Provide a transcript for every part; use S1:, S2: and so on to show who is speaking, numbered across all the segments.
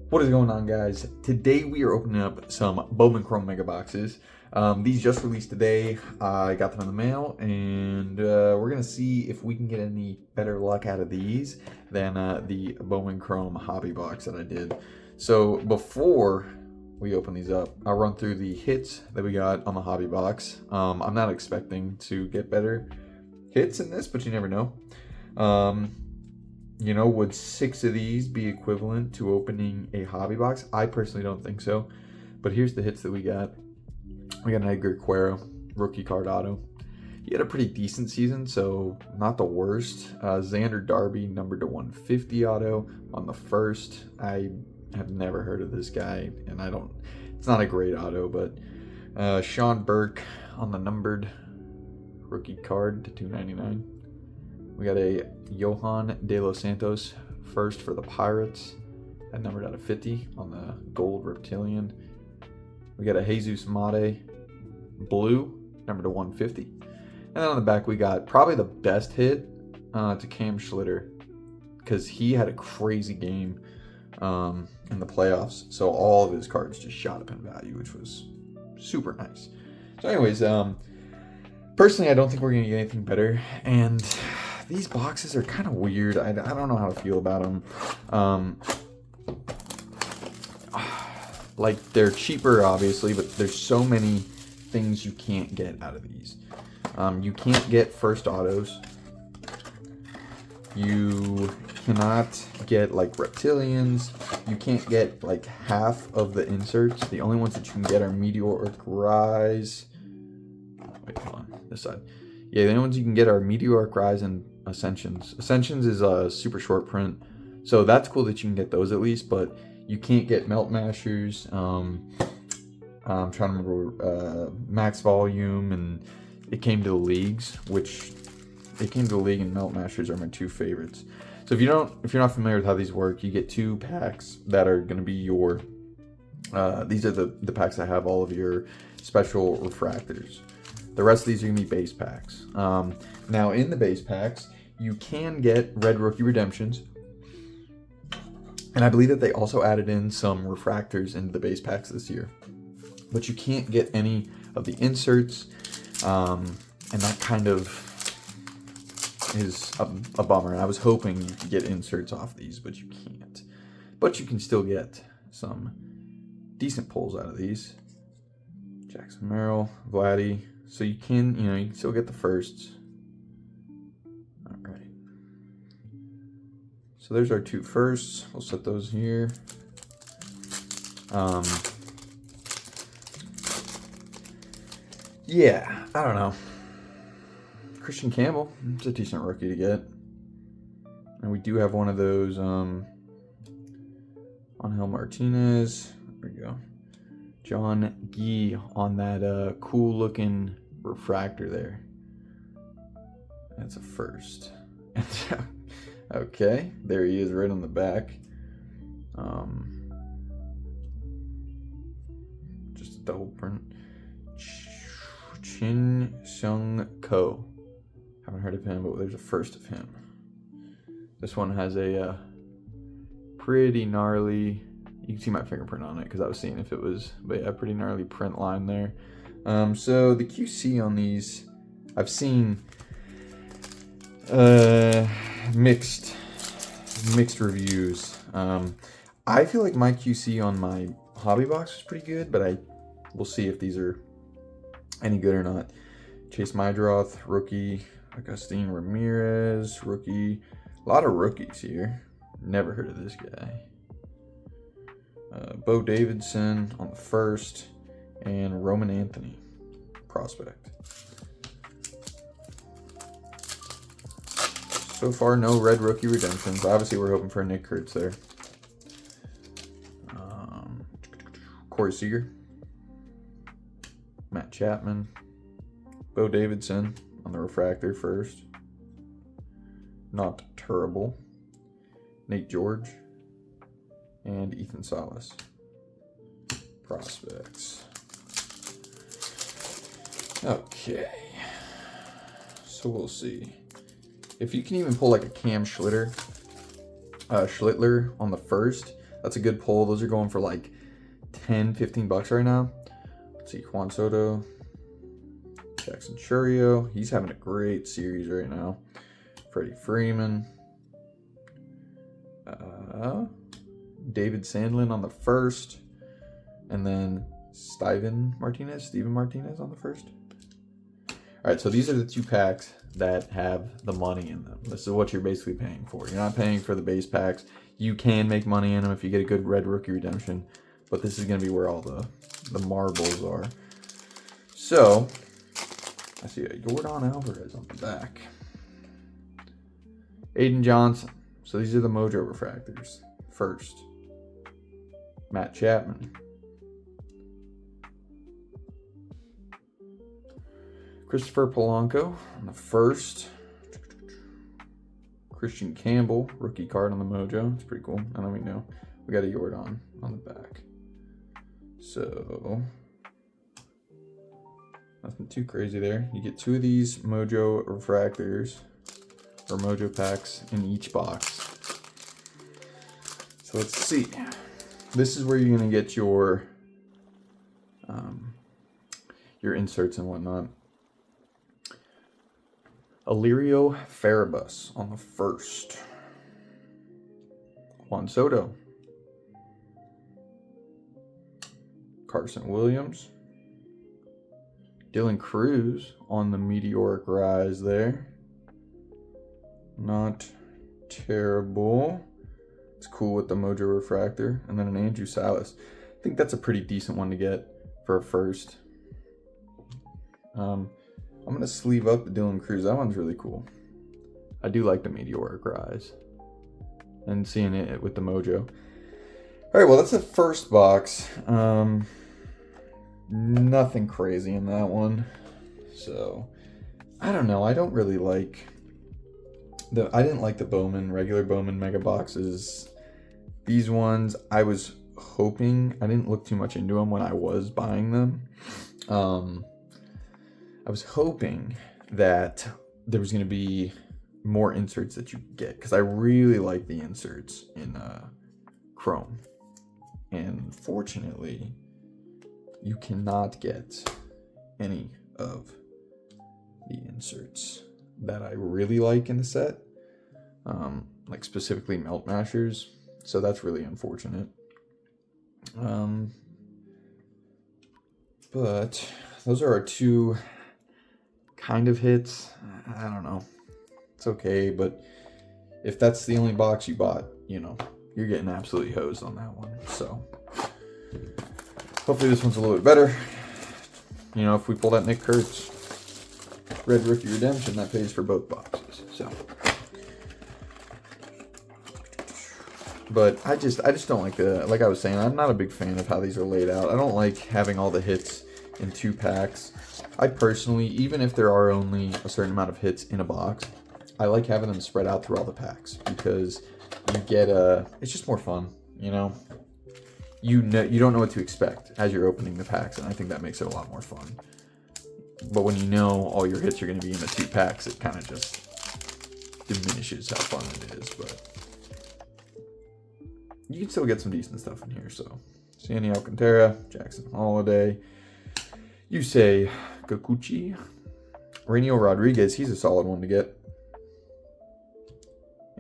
S1: What is going on, guys? Today we are opening up some Bowman Chrome Mega Boxes. These just released today. I got them in the mail, and we're going to see if we can get any better luck out of these than the Bowman Chrome Hobby Box that I did. So before we open these up, I'll run through the hits that we got on the Hobby Box. I'm not expecting to get better hits in this, but you never know. Would 6 of these be equivalent to opening a hobby box? I personally don't think so. But here's the hits that we got. We got an Edgar Quero, rookie card auto. He had a pretty decent season, so not the worst. Xander Darby, numbered to 150 auto on the first. I have never heard of this guy, and it's not a great auto, but Sean Burke on the numbered rookie card to 299. We got a Johan De Los Santos first for the Pirates, that numbered out of 50 on the gold reptilian. We got a Jesus Mate blue, numbered to 150. And then on the back we got probably the best hit to Cam Schlitter, because he had a crazy game in the playoffs. So all of his cards just shot up in value, which was super nice. So anyways, personally I don't think we're going to get anything better. And these boxes are kind of weird. I don't know how to feel about them. Like, they're cheaper, obviously, but there's so many things you can't get out of these. You can't get first autos. You cannot get, like, reptilians. You can't get, like, half of the inserts. The only ones that you can get are Meteoric Rise. Wait, hold on. This side. Yeah, the only ones you can get are Meteoric Rise and Ascensions. Ascensions is a super short print, so that's cool that you can get those at least, but you can't get Melt Mashers. I'm trying to remember Max Volume, and it came to the leagues, which it came to the league, and Melt Mashers are my two favorites. So if you're not familiar with how these work, you get 2 packs that are going to be your these are the packs that have all of your special refractors. The rest of these are going to be base packs. Now, in the base packs, you can get Red Rookie Redemptions. And I believe that they also added in some refractors into the base packs this year. But you can't get any of the inserts. And that kind of is a bummer. And I was hoping you could get inserts off these, but you can't. But you can still get some decent pulls out of these. Jackson Merrill, Vladdy. So you can still get the firsts. All right. So there's our 2 firsts. We'll set those here. Yeah, I don't know. Christian Campbell, it's a decent rookie to get. And we do have one of those Angel Martinez. There we go. John Gee on that cool looking refractor there. That's a first. Okay, there he is right on the back. Just a double print. Chin Sung Ko. Haven't heard of him, but there's a first of him. This one has a pretty gnarly, you can see my fingerprint on it because I was seeing if it was, but yeah, pretty gnarly print line there. So the QC on these, I've seen mixed reviews. I feel like my QC on my hobby box was pretty good, but we'll see if these are any good or not. Chase Mydroth, rookie. Agustin Ramirez, rookie. A lot of rookies here. Never heard of this guy. Bo Davidson on the first, and Roman Anthony, prospect. So far, no red rookie redemptions. Obviously, we're hoping for a Nick Kurtz there. Corey Seager, Matt Chapman, Bo Davidson on the refractor first. Not terrible. Nate George. And Ethan Salas. Prospects. Okay. So we'll see. If you can even pull like a Cam Schlitter, Schlittler on the first, That's a good pull. Those are going for like 10, 15 bucks right now. Let's see, Juan Soto, Jackson Chourio. He's having a great series right now. Freddie Freeman. David Sandlin on the first. And then Steven Martinez on the first. All right, so these are the 2 packs that have the money in them. This is what you're basically paying for. You're not paying for the base packs. You can make money in them if you get a good red rookie redemption, but this is going to be where all the marbles are. So, I see a Yordan Alvarez on the back. Aiden Johnson. So these are the Mojo refractors. First, Matt Chapman. Christopher Polanco on the first. Christian Campbell, rookie card on the Mojo. It's pretty cool. And then we know we got a Yordan on the back. So, nothing too crazy there. You get 2 of these Mojo refractors or Mojo packs in each box. So let's see. This is where you're going to get your inserts and whatnot. Alirio Farabus on the first. Juan Soto. Carson Williams. Dylan Cruz on the meteoric rise there. Not terrible. It's cool with the Mojo refractor. And then an Andrew Salas. I think that's a pretty decent one to get for a first. I'm going to sleeve up the Dylan Cruz. That one's really cool. I do like the meteoric rise. And seeing it with the Mojo. All right, well, that's the first box. Nothing crazy in that one. So, I don't know. I don't really like... I didn't like the Bowman, regular Bowman mega boxes. These ones, I was hoping... I didn't look too much into them when I was buying them. I was hoping that there was going to be more inserts that you get, because I really like the inserts in Chrome. And fortunately, you cannot get any of the inserts that I really like in the set, like specifically Melt Mashers. So that's really unfortunate. But those are our 2 kind of hits. I don't know. It's okay, but if that's the only box you bought, you know, you're getting absolutely hosed on that one. So hopefully this one's a little bit better. You know, if we pull that Nick Kurtz red rookie redemption, that pays for both boxes. So, but I just don't like like I was saying, I'm not a big fan of how these are laid out. I don't like having all the hits in 2 packs. I personally, even if there are only a certain amount of hits in a box, I like having them spread out through all the packs, because you get it's just more fun, you know? You don't know what to expect as you're opening the packs, and I think that makes it a lot more fun. But when you know all your hits are going to be in the 2 packs, it kind of just diminishes how fun it is, but you can still get some decent stuff in here. So, Sandy Alcantara, Jackson Holiday, Yusei Kikuchi, Rainier Rodriguez, he's a solid one to get,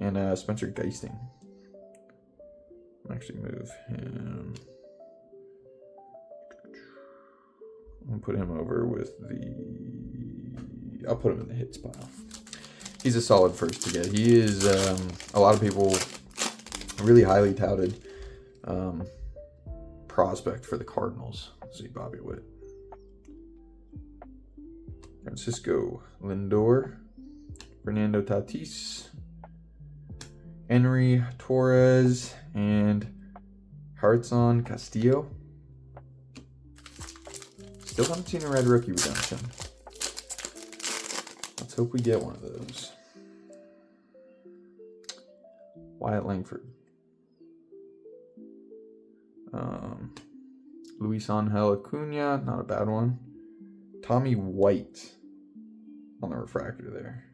S1: and Spencer Geisting. I'll actually move him. I'll put him over with I'll put him in the hits pile. He's a solid first to get. He is, a lot of people really highly touted prospect for the Cardinals. Let's see, Bobby Witt. Francisco Lindor, Fernando Tatis, Henry Torres, and Hartson Castillo. Still haven't seen a red rookie redemption. Let's hope we get one of those. Wyatt Langford. Luis Angel Acuna, not a bad one. Tommy White on the refractor there.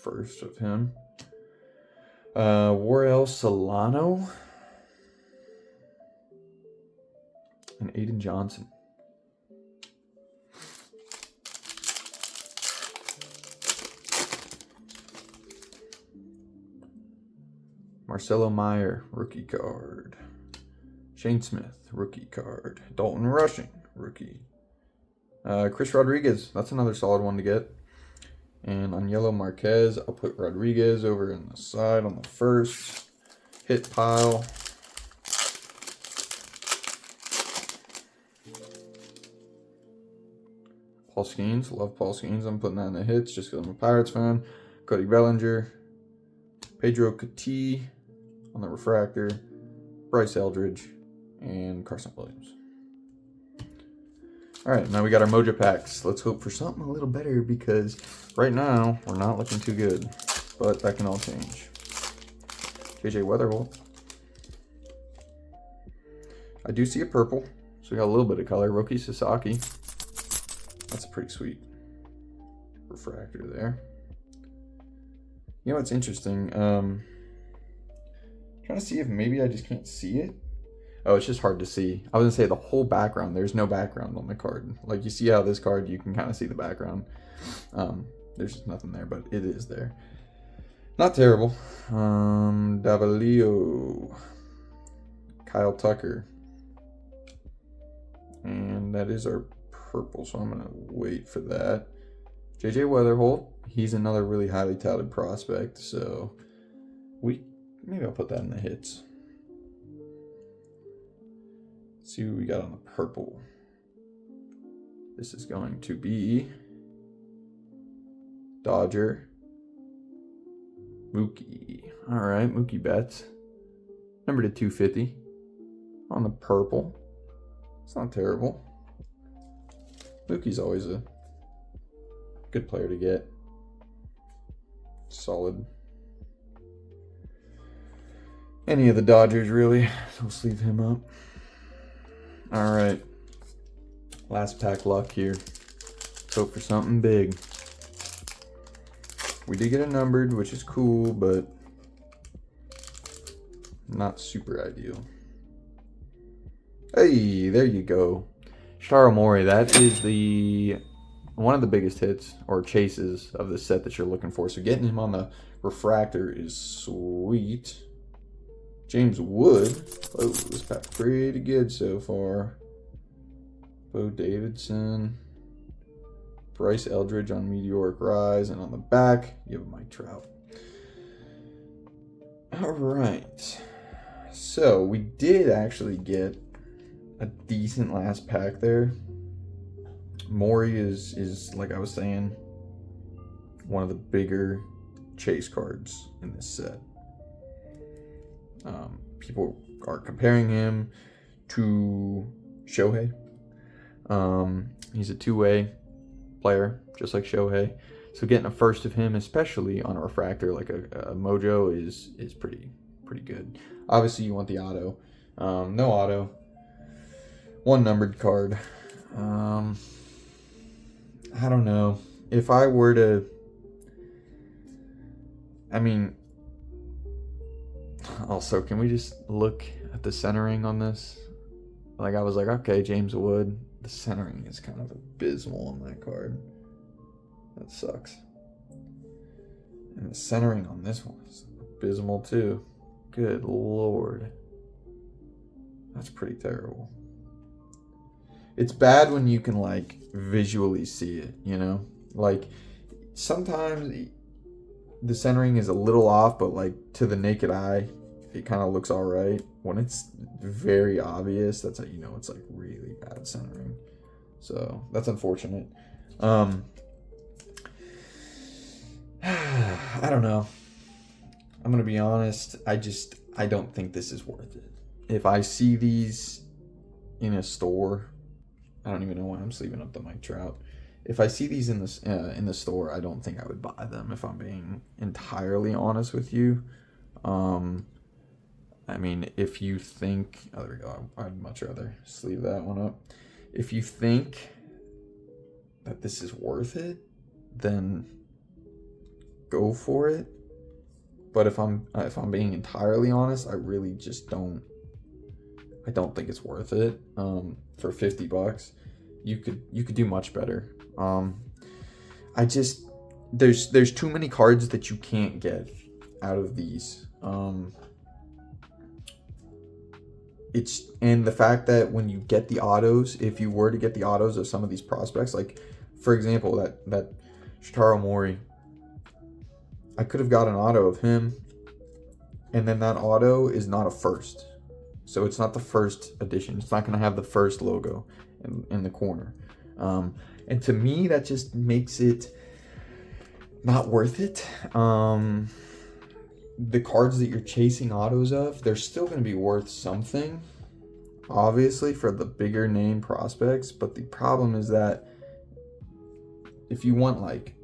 S1: First of him. Warel Solano. And Aiden Johnson. Marcelo Meyer, rookie card. Shane Smith, rookie card. Dalton Rushing, rookie. Chris Rodriguez, that's another solid one to get. And on Yellow Marquez, I'll put Rodriguez over in the side on the first hit pile. Paul Skeens, love Paul Skeens. I'm putting that in the hits just because I'm a Pirates fan. Cody Bellinger, Pedro Cati on the refractor, Bryce Eldridge, and Carson Williams. All right, now we got our Mojo packs. Let's hope for something a little better because right now we're not looking too good, but that can all change. JJ Weatherholt. I do see a purple, so we got a little bit of color. Roki Sasaki. That's a pretty sweet refractor there. You know what's interesting? Trying to see if maybe I just can't see it. Oh, it's just hard to see. I was gonna say the whole background. There's no background on the card. Like you see how this card, you can kind of see the background. There's just nothing there, but it is there. Not terrible. Davalio, Kyle Tucker, and that is our purple. So I'm gonna wait for that. JJ Weatherholt. He's another really highly touted prospect. So maybe I'll put that in the hits. See what we got on the purple. This is going to be Dodger Mookie. All right, Mookie Betts. Number to 250 on the purple. It's not terrible. Mookie's always a good player to get. Solid. Any of the Dodgers, really. So we'll sleeve him up. All right. Last pack luck here. Let's hope for something big. We did get it numbered, which is cool, but not super ideal. Hey, there you go. Shitaro Mori, that is one of the biggest hits or chases of the set that you're looking for. So getting him on the refractor is sweet. James Wood. Oh, this pack pretty good so far. Bo Davidson. Bryce Eldridge on Meteoric Rise. And on the back, you have Mike Trout. All right. So we did actually get a decent last pack there. Maury is like I was saying, one of the bigger chase cards in this set. People are comparing him to Shohei. He's a two-way player, just like Shohei. So getting a first of him, especially on a refractor like a Mojo, is pretty good. Obviously, you want the auto. No auto. One numbered card. I don't know. If I were to... I mean... Also, can we just look at the centering on this? Like, I was like, okay, James Wood. The centering is kind of abysmal on that card. That sucks. And the centering on this one is abysmal too. Good Lord. That's pretty terrible. It's bad when you can, like, visually see it, you know? Like, sometimes the centering is a little off, but, like, to the naked eye, it kind of looks all right. When it's very obvious, that's how you know it's, like, really bad centering. So, that's unfortunate. I don't know. I'm going to be honest. I don't think this is worth it. If I see these in a store, I don't even know why I'm sleeving up the Mike Trout. If I see these in the store, I don't think I would buy them, if I'm being entirely honest with you. I mean, if you think... Oh, there we go. I'd much rather sleeve that one up. If you think that this is worth it, then go for it. But if I'm being entirely honest, I really just don't. I don't think it's worth it. For $50, you could do much better. I just there's too many cards that you can't get out of these. And the fact that when you get the autos, if you were to get the autos of some of these prospects, like for example that Shotaro Mori, I could have got an auto of him, and then that auto is not a first, so it's not the first edition. It's not going to have the first logo in the corner, and to me that just makes it not worth it. The cards that you're chasing autos of, they're still going to be worth something, obviously, for the bigger name prospects. But the problem is that if you want like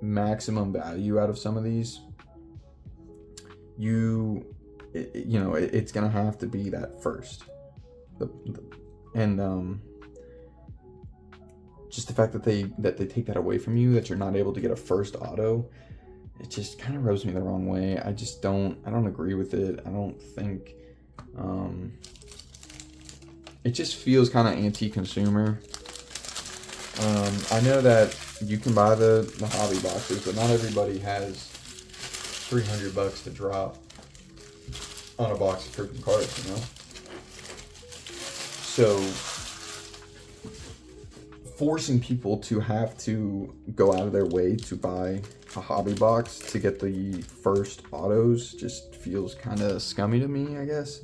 S1: maximum value out of some of these, it's going to have to be that first. Just the fact that they take that away from you, that you're not able to get a first auto, it just kind of rubs me the wrong way. I don't agree with it. I don't think, it just feels kind of anti-consumer. I know that you can buy the hobby boxes, but not everybody has $300 to drop on a box of freaking cards, So forcing people to have to go out of their way to buy a hobby box to get the first autos just feels kind of scummy to me, I guess.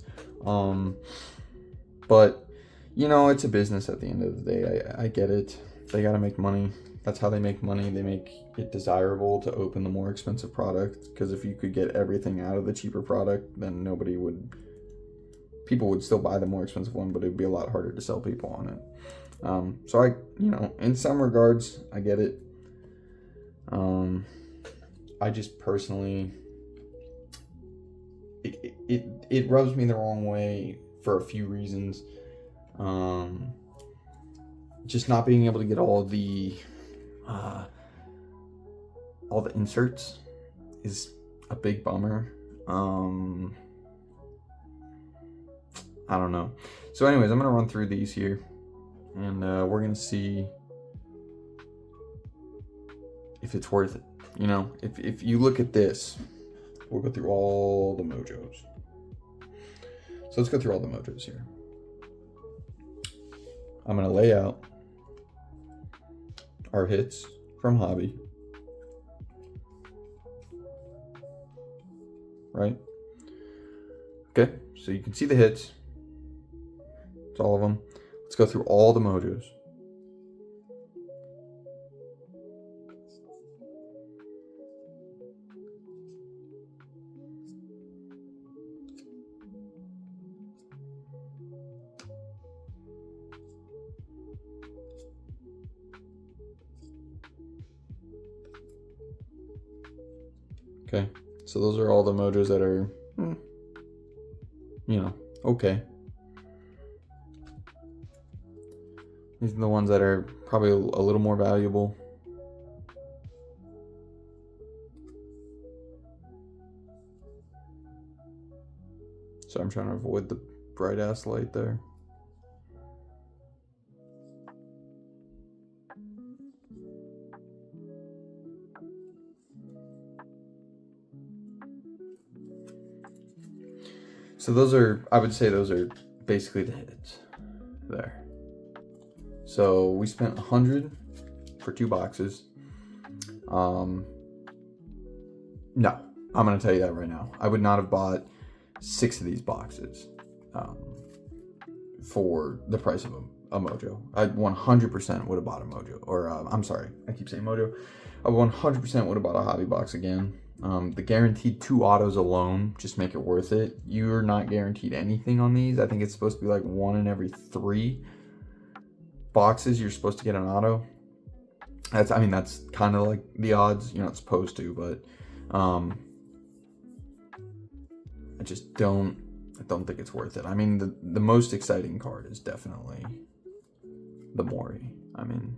S1: But it's a business at the end of the day. I get it. They got to make money. That's how they make money. They make it desirable to open the more expensive product, because if you could get everything out of the cheaper product, then people would still buy the more expensive one, but it'd be a lot harder to sell people on it. So in some regards, I get it. I just personally, it rubs me the wrong way for a few reasons. Just not being able to get all the inserts is a big bummer. I don't know. So anyways, I'm gonna run through these here, and we're gonna see if it's worth it. If you look at this, we'll go through all the mojos. So let's go through all the mojos here. I'm gonna lay out our hits from hobby, right? Okay, so you can see the hits. It's all of them. Let's go through all the mojos. Okay, so those are all the mojos that are, okay. These are the ones that are probably a little more valuable. So I'm trying to avoid the bright ass light there. So I would say those are basically the hits there. So we spent $100 for 2 boxes. No, I'm going to tell you that right now. I would not have bought 6 of these boxes for the price of a mojo. I 100% would have bought a mojo. Or, I'm sorry, I keep saying mojo. I 100% would have bought a hobby box again. The guaranteed 2 autos alone just make it worth it. You're not guaranteed anything on these. I think it's supposed to be like 1 in every 3 boxes you're supposed to get an auto. That's kind of like the odds. You're not supposed to, but I don't think it's worth it. I mean, the most exciting card is definitely the Mori. I mean,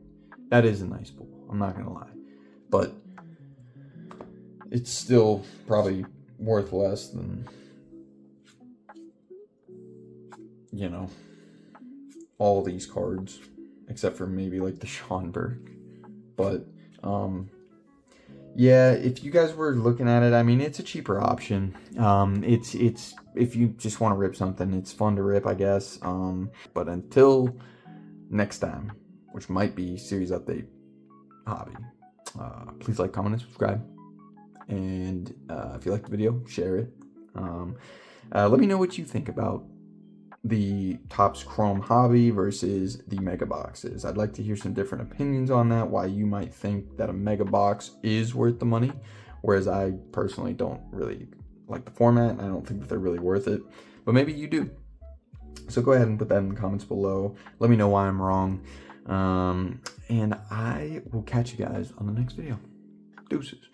S1: that is a nice pull. I'm not gonna lie, but it's still probably worth less than, you know, all these cards, except for maybe like the Schonberg. But yeah, if you guys were looking at it, I mean, it's a cheaper option. It's if you just want to rip something, it's fun to rip, I guess. But until next time, which might be series update hobby, please like, comment, and subscribe. And if you like the video, share it. Let me know what you think about the Topps Chrome Hobby versus the Mega Boxes. I'd like to hear some different opinions on that, why you might think that a Mega Box is worth the money, whereas I personally don't really like the format, and I don't think that they're really worth it, but maybe you do. So go ahead and put that in the comments below. Let me know why I'm wrong, and I will catch you guys on the next video. Deuces.